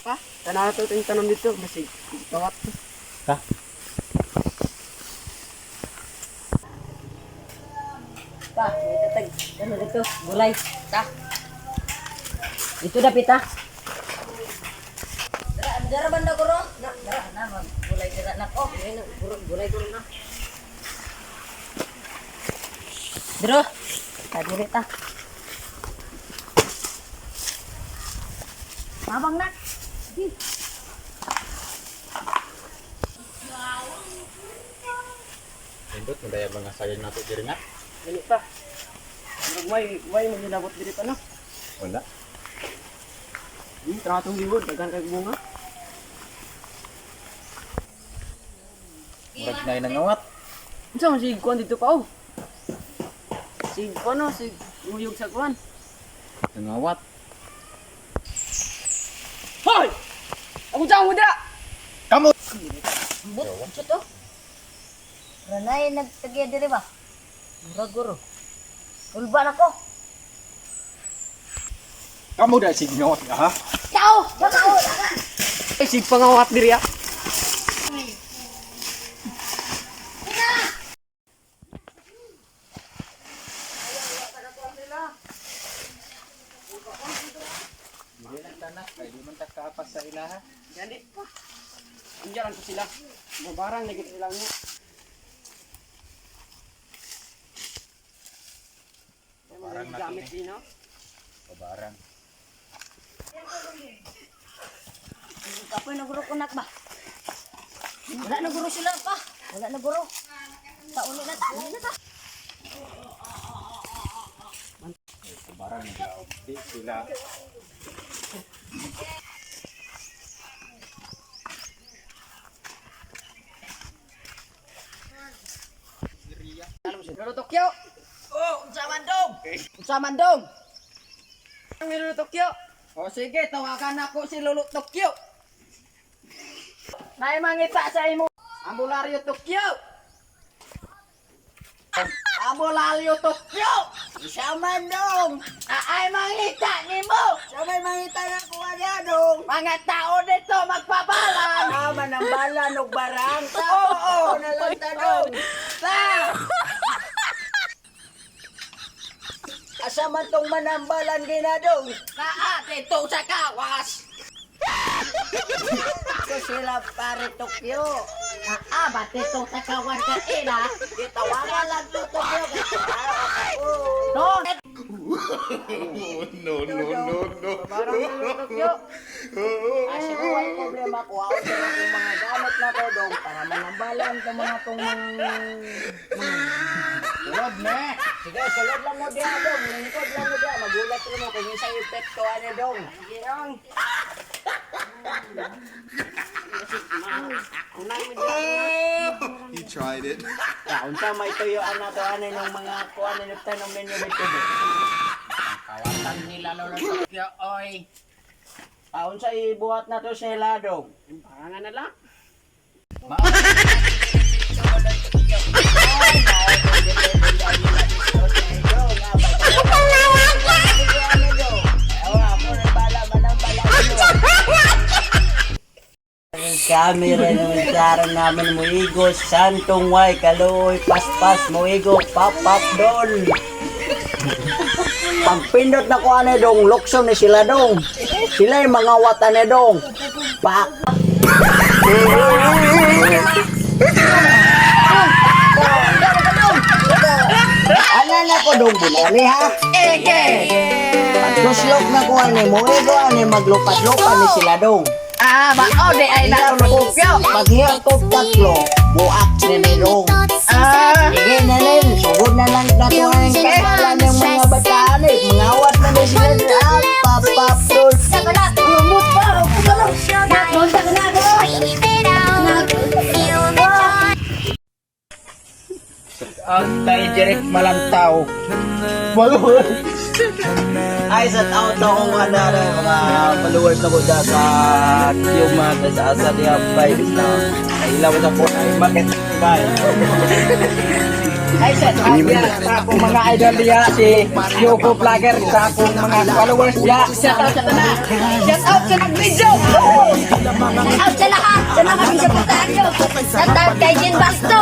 Pa, tanaw to ting tanom dito, basig tawat. Ha? Pa, may tatag. Ano dito? Gulay. Ta. Ito na pita. Dara banda guro. Dara na mag gulay dara na. Oh, ayun gulay guro na. Dro. Tadi ta. Mabang na. Sige. Indot, madaya mga sayang nato diri nga. Dali pa. May mo ginabot diri pa no. Wala. Tratong libod daghan kay bunga. Murag na nangawat. Unsa man sig kuan dito pa oh. Sig ano sig uyog sa kuan. Nangawat. Hoy! Ako dyan mo dira! Kamu! But, ito. Ranay nagtagya diri ba? Murag guro. Ulba na ko. Kamu dah si ngawat ha? Ciao! Ciao! Ay sig pangawat diri ah. Dili lang tanak kay di man ta kaapas sa ilaha. Jadi pa. Andiyan ko sila. Mabarang lagi sila mo. Barang na Gamit to, din no. Pabarang. Kapoy na guro kunak ba? Wala na guro sila pa. Wala na guro. Uli na ta. Pabarang na daw. Di sila. Lolo Tokyo. Oh, unsa man dong? Unsa man dong? Ang Lolo Tokyo. O sige, tawagan ako si Lolo Tokyo. Nay mangita sa imo. Ambularyo Tokyo. Ambularyo Tokyo. Unsa man dong? Ay mangita nimo. Sabay mangita na ko niya dong. Mga tao dito magpabalan. Manambalan og barang. Oo. Na lang ta dong. Sa. Asa man tong manambalan ginadong? Naa dito sa kawas. Ko sila pare Tokyo. Ba't dito sa kawas ka ina? Gitawagan lang to Tokyo. No. No. Parang Lolo Tokyo. Kasi ko ay problema ko. Ako sila yung mga gamit na ko dong para manambalan sa mga tong Tulad na. sige, sulod lang mo diya dong. Lingkod lang mo diya. Magulat rin mo kung yung sa epekto ano dong. Sige dong. He tried it. Unsa may tuyuan na to ano ng mga kuan na tanong ninyo dito. Kawatan nila Lolo Tokyo oy. Unsa ibuhat na to sila dong. Parangan na lang. Camera ng sarang namin mo igo, santong way, kaluoy, paspas mo igo, pop doll. Pag pindot na ko ano dong, lukso na sila dong. Sila yung mga wata na dong. Pak. Ano na ko dong bunali ha? Ege. Pagkuslok na ko ano mo igo, ano maglupat-lupat ni sila dong. Maode ay na Lolo Tokyo. Maghiyang ko tatlo, buak na nilong. Sige na rin, sugod na lang na ito ang kapalan ng mga bataan eh. Mga awat na rin sila at papapdol. Saka na, lumot pa, punta ka na doon. Ang tayo direct malantaw. Ay, sa tao to kung mga followers na ko dyan sa Yuma, sa asa niya, private na. Kailan mo sa po, ay market bye. Ay set up ya sa akong mga idol diya si Yoko Vlogger sa akong mga followers diya. Shout out sa tanan. Shout out sa nag-video. Out sa lahat sa mga pisaputan nyo. Sa tawag kay Jin Basto.